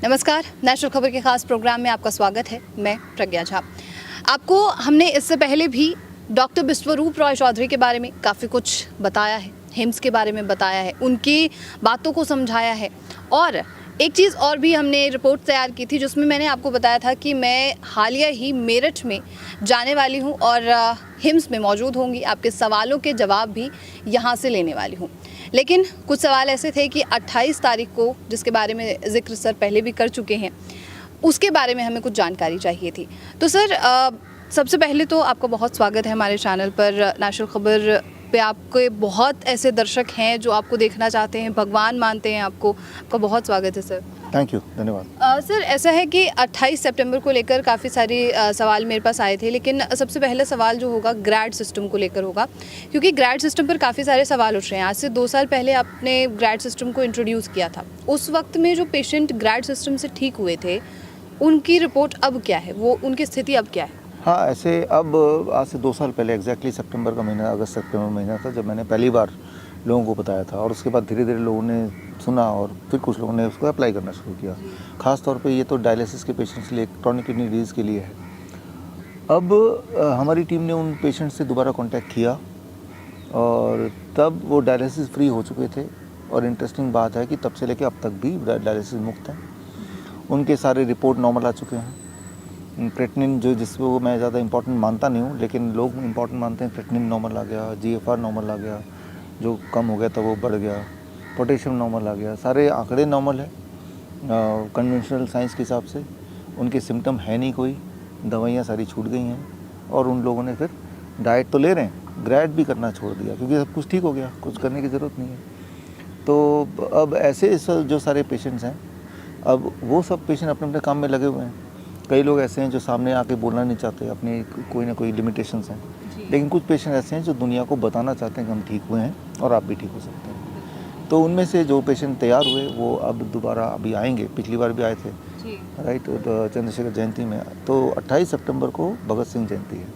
नमस्कार, नेशनल खबर के खास प्रोग्राम में आपका स्वागत है। मैं प्रज्ञा झा। आपको हमने इससे पहले भी डॉक्टर विश्वरूप रॉय चौधरी के बारे में काफ़ी कुछ बताया है, हिम्स के बारे में बताया है, उनकी बातों को समझाया है। और एक चीज़ और भी हमने रिपोर्ट तैयार की थी जिसमें मैंने आपको बताया था कि मैं हालिया ही मेरठ में जाने वाली हूँ और हिम्स में मौजूद होंगी। आपके सवालों के जवाब भी यहाँ से लेने वाली हूँ। लेकिन कुछ सवाल ऐसे थे कि 28 तारीख को, जिसके बारे में जिक्र सर पहले भी कर चुके हैं, उसके बारे में हमें कुछ जानकारी चाहिए थी। तो सर सबसे पहले तो आपका बहुत स्वागत है हमारे चैनल पर। नेशनल खबर पे आपके बहुत ऐसे दर्शक हैं जो आपको देखना चाहते हैं, भगवान मानते हैं आपको। आपका बहुत स्वागत है सर। थैंक यू, धन्यवाद। सर ऐसा है कि 28 सितंबर को लेकर काफ़ी सारे सवाल मेरे पास आए थे, लेकिन सबसे पहला सवाल जो होगा ग्रेड सिस्टम को लेकर होगा, क्योंकि ग्रेड सिस्टम पर काफ़ी सारे सवाल उठ रहे हैं। आज से 2 साल पहले आपने ग्रेड सिस्टम को इंट्रोड्यूस किया था। उस वक्त में जो पेशेंट ग्रेड सिस्टम से ठीक हुए थे, उनकी रिपोर्ट अब क्या है, वो उनकी स्थिति अब क्या है? हाँ, ऐसे अब आज से 2 साल पहले एग्जैक्टली सितंबर का महीना, अगस्त सितंबर महीना था जब मैंने पहली बार लोगों को बताया था, और उसके बाद धीरे धीरे लोगों ने सुना और फिर कुछ लोगों ने उसको अप्लाई करना शुरू किया। ख़ास तौर पे ये तो डायलिसिस के पेशेंट्स के लिए, क्रोनिक किडनी डिजीज़ के लिए है। अब हमारी टीम ने उन पेशेंट्स से दोबारा कांटेक्ट किया और तब वो डायलिसिस फ्री हो चुके थे। और इंटरेस्टिंग बात है कि तब से लेकर अब तक भी डायलिसिस मुक्त हैं। उनके सारे रिपोर्ट नॉर्मल आ चुके हैं। क्रेटिनिन जिसको मैं ज़्यादा इंपॉर्टेंट मानता नहीं हूँ, लेकिन लोग इंपॉर्टेंट मानते हैं, क्रेटिनिन नॉर्मल आ गया, जीएफआर नॉर्मल आ गया, जो कम हो गया था वो बढ़ गया, पोटेशियम नॉर्मल आ गया, सारे आंकड़े नॉर्मल है कन्वेंशनल साइंस के हिसाब से। उनके सिम्टम है नहीं कोई, दवाइयाँ सारी छूट गई हैं और उन लोगों ने फिर डाइट तो ले रहे हैं, ग्रेड भी करना छोड़ दिया क्योंकि सब कुछ ठीक हो गया, कुछ करने की ज़रूरत नहीं है। तो अब ऐसे जो सारे पेशेंट्स हैं, अब वो सब पेशेंट अपने अपने काम में लगे हुए हैं। कई लोग ऐसे हैं जो सामने आके बोलना नहीं चाहते, अपने कोई ना कोई लिमिटेशंस हैं, लेकिन कुछ पेशेंट ऐसे हैं जो दुनिया को बताना चाहते हैं कि हम ठीक हुए हैं और आप भी ठीक हो सकते हैं। तो उनमें से जो पेशेंट तैयार हुए वो अब दोबारा अभी आएंगे। पिछली बार भी आए थे, राइट, चंद्रशेखर जयंती में। तो 28 सितंबर को भगत सिंह जयंती है,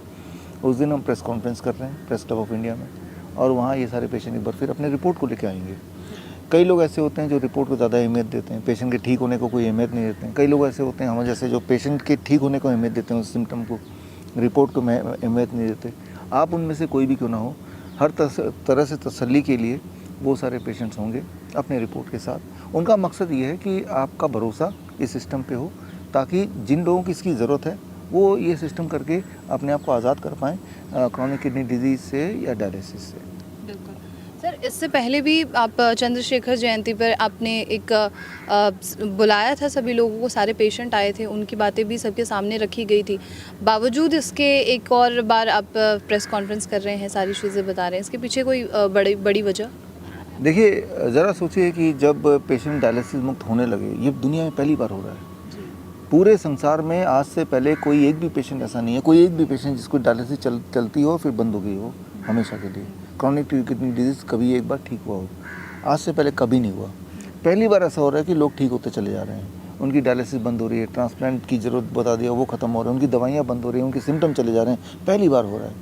उस दिन हम प्रेस कॉन्फ्रेंस कर रहे हैं प्रेस क्लब ऑफ इंडिया में, और वहाँ ये सारे पेशेंट एक बार फिर अपने रिपोर्ट को लेकर आएंगे। कई लोग ऐसे होते हैं जो रिपोर्ट को ज़्यादा अहमियत देते हैं, पेशेंट के ठीक होने को कोई अहमियत नहीं देते हैं। कई लोग ऐसे होते हैं हम जैसे जो पेशेंट के ठीक होने को अहमियत देते हैं, उस सिम्टम को, रिपोर्ट को अहमियत नहीं देते। आप उनमें से कोई भी क्यों ना हो, हर तरह से तसल्ली के लिए वो सारे पेशेंट्स होंगे अपने रिपोर्ट के साथ। उनका मकसद ये है कि आपका भरोसा इस सिस्टम पे हो, ताकि जिन लोगों की इसकी ज़रूरत है वो ये सिस्टम करके अपने आप को आज़ाद कर पाएँ क्रोनिक किडनी डिजीज़ से या डायलिसिस से। बिल्कुल सर, इससे पहले भी आप चंद्रशेखर जयंती पर आपने एक बुलाया था सभी लोगों को, सारे पेशेंट आए थे, उनकी बातें भी सबके सामने रखी गई थी। बावजूद इसके एक और बार आप प्रेस कॉन्फ्रेंस कर रहे हैं, सारी चीज़ें बता रहे हैं, इसके पीछे कोई बड़ी वजह? देखिए, ज़रा सोचिए कि जब पेशेंट डायलिसिस मुक्त होने लगे, ये दुनिया में पहली बार हो रहा है। पूरे संसार में आज से पहले कोई एक भी पेशेंट ऐसा नहीं है, कोई एक भी पेशेंट जिसको डायलिसिस चलती हो फिर बंद हो गई हो हमेशा के लिए। क्रोनिक किडनी डिजीज़ कभी एक बार ठीक हुआ हो, आज से पहले कभी नहीं हुआ। पहली बार ऐसा हो रहा है कि लोग ठीक होते चले जा रहे हैं, उनकी डायलिसिस बंद हो रही है, ट्रांसप्लांट की ज़रूरत बता दिया वो ख़त्म हो रहा है, उनकी दवाइयाँ बंद हो रही हैं, उनके सिम्टम चले जा रहे हैं, पहली बार हो रहा है।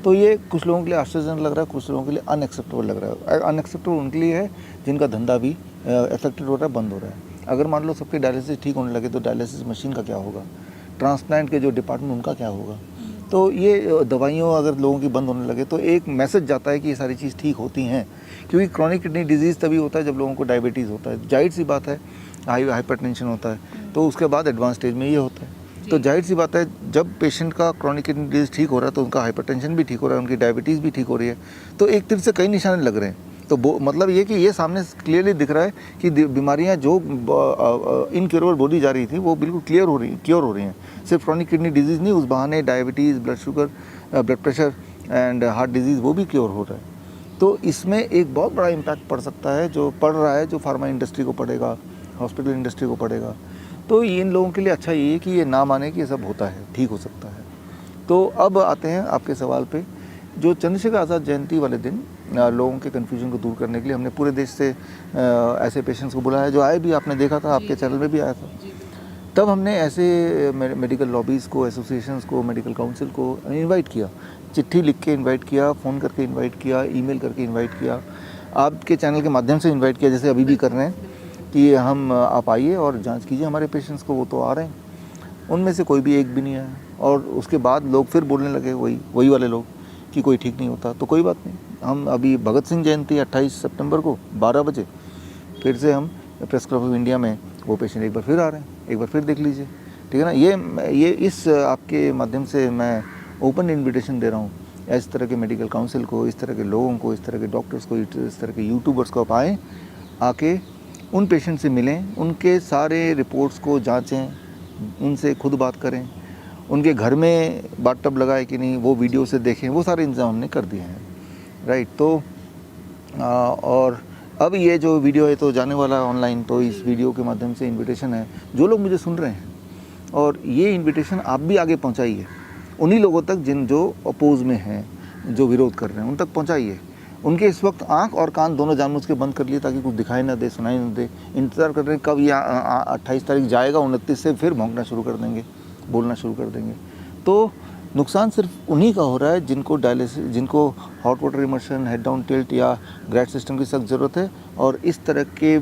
तो ये कुछ लोगों के लिए आश्चर्यजनक लग रहा है, कुछ लोगों के लिए अनएक्सेप्टेबल लग रहा है। अनएक्सेप्टेबल उनके लिए है जिनका धंधा भी अफेक्टेड हो रहा है, बंद हो रहा है। अगर मान लो सबके डायलिसिस ठीक होने लगे तो डायलिसिस मशीन का क्या होगा, ट्रांसप्लांट के जो डिपार्टमेंट उनका क्या होगा। तो ये दवाइयों अगर लोगों की बंद होने लगे तो एक मैसेज जाता है कि ये सारी चीज़ ठीक होती हैं, क्योंकि क्रोनिक किडनी डिजीज़ तभी होता है जब लोगों को डायबिटीज़ होता है, जाहिर सी बात है, हाइपरटेंशन होता है, तो उसके बाद एडवांस स्टेज में ये होता है। तो जाहिर सी बात है जब पेशेंट का क्रोनिक किडनी डिजीज़ ठीक हो रहा है तो उनका हाइपरटेंशन भी ठीक हो रहा है, उनकी डायबिटीज़ भी ठीक हो रही है। तो एक तरह से कई निशाने लग रहे हैं। तो मतलब ये कि ये सामने क्लियरली दिख रहा है कि बीमारियां जो इनक्योरेबल बोली जा रही थी वो बिल्कुल क्योर हो रही हैं। सिर्फ क्रोनिक किडनी डिजीज़ नहीं, उस बहाने diabetes, blood sugar, blood pressure and heart disease वो भी क्योर हो रहा है। तो इसमें एक बहुत बड़ा इम्पैक्ट पड़ सकता है, जो पड़ रहा है, जो फार्मा इंडस्ट्री को पड़ेगा, हॉस्पिटल इंडस्ट्री को पड़ेगा। तो इन लोगों के लिए अच्छा ये है कि ये ना माने कि ये सब होता है, ठीक हो सकता है। तो अब आते हैं आपके सवाल पे। जो चंद्रशेखर आज़ाद जयंती वाले दिन लोगों के कन्फ्यूजन को दूर करने के लिए हमने पूरे देश से ऐसे पेशेंट्स को बुलाया, जो आए भी, आपने देखा था, आपके चैनल में भी आया था। तब हमने ऐसे मेडिकल लॉबीज़ को, एसोसिएशंस को, मेडिकल काउंसिल को इनवाइट किया, चिट्ठी लिख के इनवाइट किया, फ़ोन करके इनवाइट किया, ईमेल करके इनवाइट किया, आपके चैनल के माध्यम से इनवाइट किया, जैसे अभी भी कर रहे हैं। कि हम आप आइए और जांच कीजिए हमारे पेशेंट्स को, वो तो आ रहे हैं। उनमें से कोई भी एक भी नहीं आया। और उसके बाद लोग फिर बोलने लगे, वही वाले लोग, कि कोई ठीक नहीं होता। तो कोई बात नहीं, हम अभी भगत सिंह जयंती 28 सितंबर को 12 बजे फिर से हम प्रेस क्लब ऑफ इंडिया में वो पेशेंट एक बार फिर आ रहे हैं, एक बार फिर देख लीजिए, ठीक है ना। ये इस आपके माध्यम से मैं ओपन इन्विटेशन दे रहा हूँ इस तरह के मेडिकल काउंसिल को, इस तरह के लोगों को, इस तरह के डॉक्टर्स को, इस तरह के यूट्यूबर्स को, आप आएँ, आके उन पेशेंट से मिलें, उनके सारे रिपोर्ट्स को जांचें, उनसे खुद बात करें, उनके घर में बाथटब लगाए कि नहीं वो वीडियो से देखें, वो सारे इंतजाम हमने कर दिए हैं, राइट। तो और अब ये जो वीडियो है तो जाने वाला है ऑनलाइन, तो इस वीडियो के माध्यम से इनविटेशन है, जो लोग मुझे सुन रहे हैं, और ये इनविटेशन आप भी आगे पहुंचाइए उन्हीं लोगों तक जो अपोज में हैं, जो विरोध कर रहे हैं, उन तक पहुंचाइए। उनके इस वक्त आंख और कान दोनों जानबूझ के बंद कर लिए ताकि कुछ दिखाई ना दे, सुनाई ना दे। इंतज़ार कर रहे हैं कब ये 28 तारीख जाएगा, 29 से फिर भौंकना शुरू कर देंगे, बोलना शुरू कर देंगे। तो नुकसान सिर्फ उन्हीं का हो रहा है जिनको डायलिसिस, जिनको hot water immersion, head down tilt या ग्रैड सिस्टम की सख्त ज़रूरत है। और इस तरह के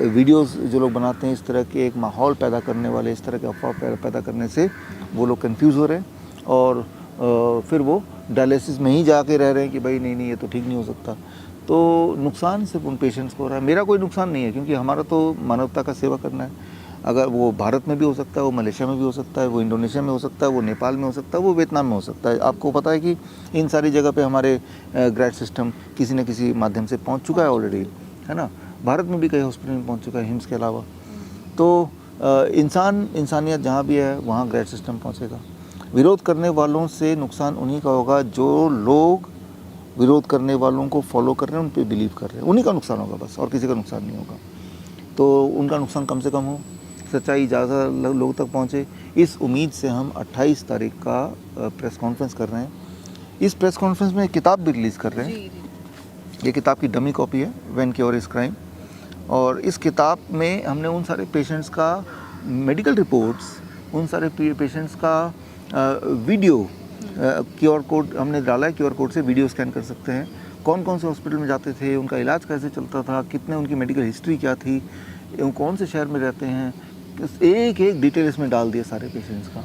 वीडियोस जो लोग बनाते हैं, इस तरह के एक माहौल पैदा करने वाले, इस तरह के अफवाह पैदा करने से वो लोग कंफ्यूज हो रहे हैं, और फिर वो डायलिसिस में ही जाके रह रहे हैं कि भाई नहीं ये तो ठीक नहीं हो सकता। तो नुकसान सिर्फ उन पेशेंट्स को हो रहा है, मेरा कोई नुकसान नहीं है, क्योंकि हमारा तो मानवता का सेवा करना है। अगर वो भारत में भी हो सकता है, वो मलेशिया में भी हो सकता है, वो इंडोनेशिया में हो सकता है, वो नेपाल में हो सकता है, वो वियतनाम में हो सकता है। आपको पता है कि इन सारी जगह पे हमारे ग्रैड सिस्टम किसी न किसी माध्यम से पहुंच चुका है ऑलरेडी, है ना। भारत में भी कई हॉस्पिटल में पहुंच चुका है, हिम्स के अलावा। तो इंसानियत जहाँ भी है वहाँ ग्रैड सिस्टम पहुँचेगा। विरोध करने वालों से नुकसान उन्हीं का होगा जो लोग विरोध करने वालों को फॉलो कर रहे हैं, उन पर बिलीव कर रहे हैं, उन्हीं का नुकसान होगा बस, और किसी का नुकसान नहीं होगा। तो उनका नुकसान कम से कम हो, सच्चाई ज़्यादा लोगों तक पहुँचे, इस उम्मीद से हम 28 तारीख का प्रेस कॉन्फ्रेंस कर रहे हैं। इस प्रेस कॉन्फ्रेंस में एक किताब भी रिलीज़ कर रहे हैं। ये किताब की डमी कॉपी है, व्हेन क्योर इज़ क्राइम। और इस किताब में हमने उन सारे पेशेंट्स का मेडिकल रिपोर्ट्स, उन सारे पेशेंट्स का वीडियो, QR कोड हमने डाला है, QR कोड से वीडियो स्कैन कर सकते हैं, कौन कौन से हॉस्पिटल में जाते थे, उनका इलाज कैसे चलता था, कितने उनकी मेडिकल हिस्ट्री क्या थी, कौन से शहर में रहते हैं, एक एक डिटेल इसमें डाल दिया, सारे पेशेंट्स का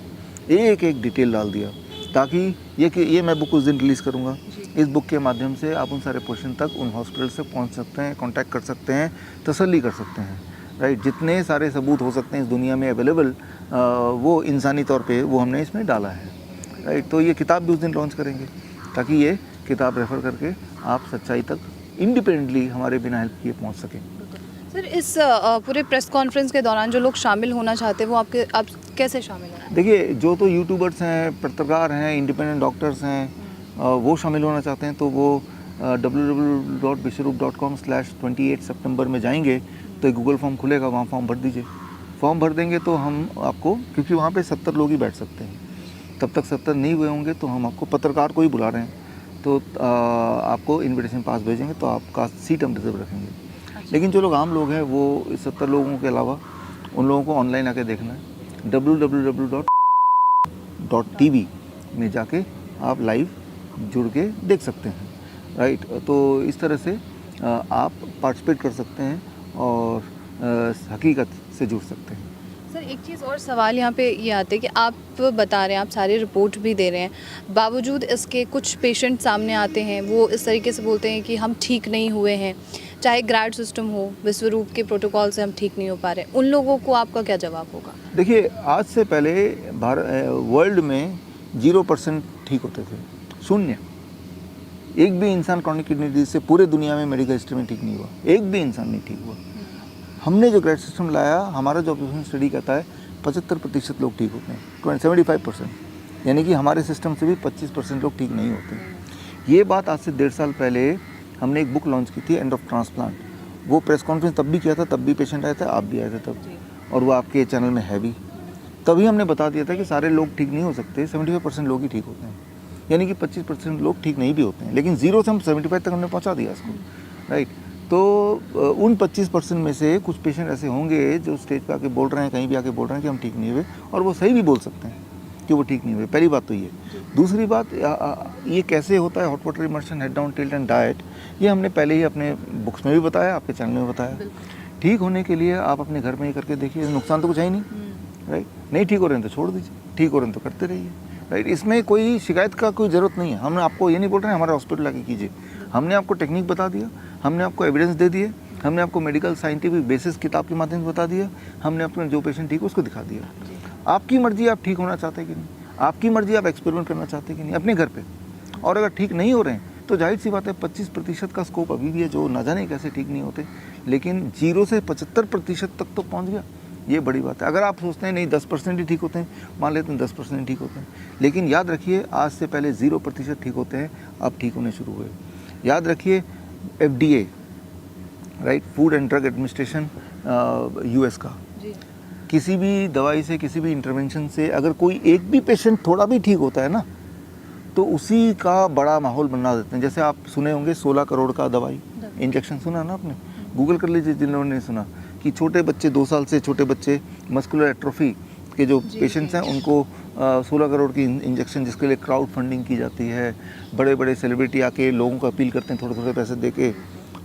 एक एक डिटेल डाल दिया, ताकि ये मैं बुक उस दिन रिलीज़ करूँगा। इस बुक के माध्यम से आप उन सारे पेशेंट तक, उन हॉस्पिटल से पहुँच सकते हैं, कॉन्टैक्ट कर सकते हैं, तसल्ली कर सकते हैं, राइट। जितने सारे सबूत हो सकते हैं इस दुनिया में अवेलेबल, वो इंसानी तौर पे वो हमने इसमें डाला है, राइट। तो ये किताब भी उस दिन लॉन्च करेंगे, ताकि ये किताब रेफ़र करके आप सच्चाई तक इंडिपेंडेंटली हमारे बिना हेल्प किए पहुंच सकें। सर, इस पूरे प्रेस कॉन्फ्रेंस के दौरान जो लोग शामिल होना चाहते हैं वो आप कैसे शामिल हों? देखिए, जो तो यूट्यूबर्स हैं, पत्रकार हैं, इंडिपेंडेंट डॉक्टर्स हैं, वो शामिल होना चाहते हैं तो वो www.vishwaroop.com/28 सितंबर में जाएंगे तो एक गूगल फॉर्म खुलेगा, वहाँ फॉर्म भर दीजिए। फॉर्म भर देंगे तो हम आपको, क्योंकि वहाँ पे 70 लोग ही बैठ सकते हैं, तब तक 70 नहीं हुए होंगे तो हम आपको, पत्रकार को ही बुला रहे हैं, तो आपको इन्विटेशन पास भेजेंगे, तो आपका सीट हम रिजर्व रखेंगे। लेकिन जो लोग आम लोग हैं, वो 70 लोगों के अलावा उन लोगों को ऑनलाइन आके देखना है। www.tv में जाके आप लाइव जुड़ के देख सकते हैं, राइट। तो इस तरह से आप पार्टिसिपेट कर सकते हैं और हकीकत से जुड़ सकते हैं। सर, एक चीज़ और सवाल यहाँ पे ये आते हैं कि आप बता रहे हैं, आप सारी रिपोर्ट भी दे रहे हैं, बावजूद इसके कुछ पेशेंट सामने आते हैं, वो इस तरीके से बोलते हैं कि हम ठीक नहीं हुए हैं, चाहे ग्रैड सिस्टम हो, विश्वरूप के प्रोटोकॉल से हम ठीक नहीं हो पा रहे, उन लोगों को आपका क्या जवाब होगा? देखिए, आज से पहले वर्ल्ड में 0% ठीक होते थे, 0। एक भी इंसान क्रॉनिक किडनी डिजीज से पूरे दुनिया में मेडिकल हिस्ट्री में ठीक नहीं हुआ, एक भी इंसान नहीं ठीक हुआ। हमने जो ग्रैड सिस्टम लाया, हमारा जो ऑब्जर्वेशन स्टडी कहता है 75% लोग ठीक होते हैं, 75%, यानी कि हमारे सिस्टम से भी 25% लोग ठीक नहीं होते। ये बात आज से 1.5 साल पहले हमने एक बुक लॉन्च की थी, एंड ऑफ ट्रांसप्लांट। वो प्रेस कॉन्फ्रेंस तब भी किया था, तब भी पेशेंट आए थे, आप भी आए थे तब, और वो आपके चैनल में है भी। तभी हमने बता दिया था कि सारे लोग ठीक नहीं हो सकते, 75% लोग ही ठीक होते हैं, यानी कि 25% लोग ठीक नहीं भी होते हैं, लेकिन 0 से हम 75 तक हमने पहुँचा दिया इसको, राइट। तो उन 25% में से कुछ पेशेंट ऐसे होंगे जो स्टेज पे आके बोल रहे हैं, कहीं भी आके बोल रहे हैं कि हम ठीक नहीं हुए, और वो सही भी बोल सकते हैं कि वो ठीक नहीं हुए। पहली बात तो ये। दूसरी बात, ये कैसे होता है hot water immersion, head down tilt and diet, ये हमने पहले ही अपने बुक्स में भी बताया, आपके चैनल में बताया। ठीक होने के लिए आप अपने घर में ही करके देखिए, नुकसान तो कुछ है ही नहीं, राइट। नहीं ठीक हो रहे हैं तो छोड़ दीजिए, ठीक हो रहे हैं तो करते रहिए, राइट। इसमें कोई शिकायत का कोई ज़रूरत नहीं है। हम आपको ये नहीं बोल रहे हैं हमारे हॉस्पिटल आके कीजिए, हमने आपको टेक्निक बता दिया, हमने आपको एविडेंस दे दिए, हमने आपको मेडिकल साइंटिफिक बेसिस किताब के माध्यम से बता दिया, हमने अपने जो पेशेंट ठीक है उसको दिखा दिया। आपकी मर्जी आप ठीक होना चाहते हैं कि नहीं, आपकी मर्जी आप एक्सपेरिमेंट करना चाहते हैं कि नहीं अपने घर पे। और अगर ठीक नहीं हो रहे हैं तो जाहिर सी बात है 25% का स्कोप अभी भी है, जो न जाने कैसे ठीक नहीं होते, लेकिन 0 से 75% तक तो पहुंच गया, ये बड़ी बात है। अगर आप सोचते हैं नहीं 10% ही ठीक होते हैं, मान लेते हैं 10% ठीक होते हैं, लेकिन याद रखिए आज से पहले 0% ठीक होते हैं, अब ठीक होने शुरू हुए। याद रखिए FDA, right, food and drug administration US का, किसी भी दवाई से, किसी भी इंटरवेंशन से अगर कोई एक भी पेशेंट थोड़ा भी ठीक होता है ना, तो उसी का बड़ा माहौल बना देते हैं। जैसे आप सुने होंगे 16 करोड़ का दवाई इंजेक्शन, सुना ना आपने, गूगल कर लीजिए जिन्होंने नहीं सुना, कि छोटे बच्चे 2 साल से छोटे बच्चे मस्कुलर एट्रोफी के जो पेशेंट्स हैं उनको 16 करोड़ की इंजेक्शन, जिसके लिए क्राउड फंडिंग की जाती है, बड़े बड़े सेलिब्रिटी आके लोगों को अपील करते हैं थोड़े थोड़े पैसे दे के,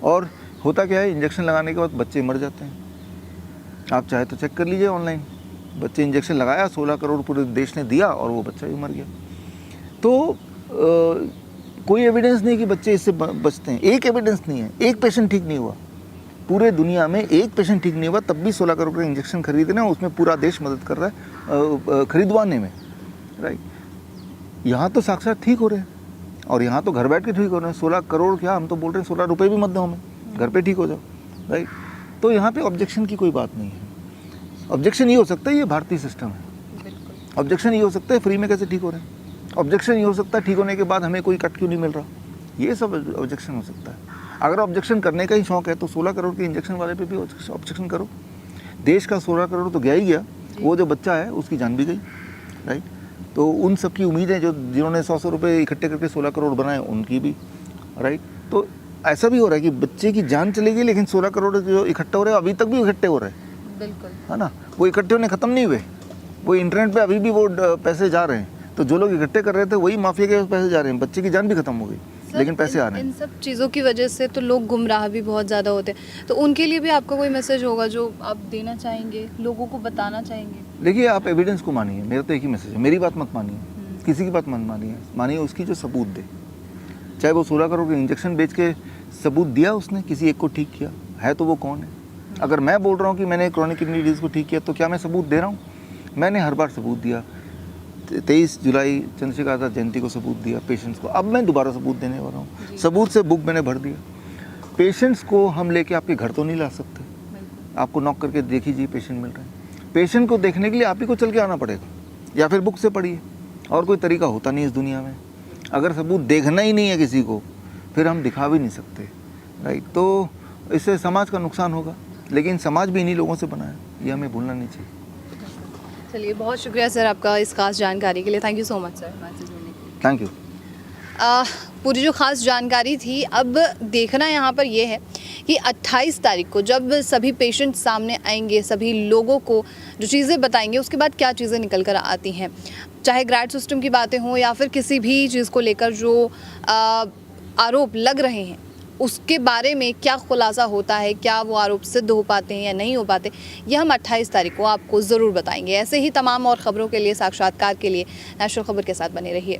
और होता क्या है इंजेक्शन लगाने के बाद बच्चे मर जाते हैं। आप चाहे तो चेक कर लीजिए ऑनलाइन, बच्चे इंजेक्शन लगाया 16 करोड़ पूरे देश ने दिया और वो बच्चा भी मर गया। तो कोई एविडेंस नहीं कि बच्चे इससे बचते हैं, एक एविडेंस नहीं है, एक पेशेंट ठीक नहीं हुआ पूरे दुनिया में, एक पेशेंट ठीक नहीं हुआ, तब भी 16 करोड़ का इंजेक्शन खरीदना, उसमें पूरा देश मदद कर रहा है खरीदवाने में, राइट। यहाँ तो साक्षात ठीक हो रहे हैं और यहाँ तो घर बैठ के ठीक हो रहे हैं। 16 करोड़ क्या, हम तो बोल रहे हैं 16 रुपये भी मत दो हमें, घर पे ठीक हो जाओ, राइट। तो यहाँ पे ऑब्जेक्शन की कोई बात नहीं है। ऑब्जेक्शन ये हो सकता है ये भारतीय सिस्टम है, ऑब्जेक्शन ये हो सकता है फ्री में कैसे ठीक हो रहे हैं, ऑब्जेक्शन ये हो सकता है ठीक होने के बाद हमें कोई कट क्यों नहीं मिल रहा, ये सब ऑब्जेक्शन हो सकता है। अगर ऑब्जेक्शन करने का ही शौक है तो 16 करोड़ के इंजेक्शन वाले पे भी ऑब्जेक्शन करो। देश का 16 करोड़ तो गया ही गया, वो जो बच्चा है उसकी जान भी गई, राइट। तो उन सब की उम्मीदें जो जिन्होंने 100 रुपये इकट्ठे करके 16 करोड़ बनाए उनकी भी, राइट। तो ऐसा भी हो रहा है कि बच्चे की जान चली गई लेकिन 16 करोड़ जो इकट्ठे हो रहे हैं अभी तक भी इकट्ठे हो रहे हैं, बिल्कुल, है ना। वो इकट्ठे होने ख़त्म नहीं हुए, वो इंटरनेट पे अभी भी वो पैसे जा रहे हैं। तो जो लोग इकट्ठे कर रहे थे वही माफिया के पैसे जा रहे हैं, बच्चे की जान भी खत्म हो गई लेकिन पैसे आ रहे हैं। इन सब चीज़ों की वजह से तो लोग गुमराह भी बहुत ज़्यादा होते हैं, तो उनके लिए भी आपका कोई मैसेज होगा जो आप देना चाहेंगे, लोगों को बताना चाहेंगे? देखिए आप एविडेंस को मानिए, मेरा तो एक ही मैसेज है, मेरी बात मत मानिए, किसी की बात मत मानिए, मानिए उसकी जो सबूत दे। चाहे वो 16 करोड़ के इंजेक्शन बेच के सबूत दिया उसने, किसी एक को ठीक किया है, तो वो कौन है? अगर मैं बोल रहा हूँ कि मैंने क्रॉनिक किडनी डिजीज़ को ठीक किया, तो क्या मैं सबूत दे रहा हूँ? मैंने हर बार सबूत दिया, 23 जुलाई चंद्रशेखर आज़ाद जयंती को सबूत दिया पेशेंट्स को, अब मैं दोबारा सबूत देने वाला हूँ। सबूत से बुक मैंने भर दिया। पेशेंट्स को हम लेके आपके घर तो नहीं ला सकते, आपको नॉक करके देखिए पेशेंट मिल रहे हैं। पेशेंट को देखने के लिए आप ही को चल के आना पड़ेगा या फिर बुक से पढ़िए, और कोई तरीका होता नहीं इस दुनिया में। अगर सबूत देखना ही नहीं है किसी को, फिर हम दिखा भी नहीं सकते, राइट। तो इससे समाज का नुकसान होगा, लेकिन समाज भी इन्हीं लोगों से बना है, ये हमें भूलना नहीं चाहिए। चलिए, बहुत शुक्रिया सर आपका इस खास जानकारी के लिए। Thank you so much sir हमारे से जुड़ने के लिए। Thank you. पूरी जो ख़ास जानकारी थी, अब देखना यहाँ पर ये है कि 28 तारीख को जब सभी पेशेंट सामने आएंगे, सभी लोगों को जो चीज़ें बताएंगे, उसके बाद क्या चीज़ें निकल कर आती हैं, चाहे ग्रेड सिस्टम की बातें हों या फिर किसी भी चीज़ को लेकर जो आरोप लग रहे हैं उसके बारे में क्या खुलासा होता है, क्या वो आरोप सिद्ध हो पाते हैं या नहीं हो पाते, ये हम 28 तारीख को आपको ज़रूर बताएंगे। ऐसे ही तमाम और ख़बरों के लिए, साक्षात्कार के लिए नेशनल खबर के साथ बने रहिए।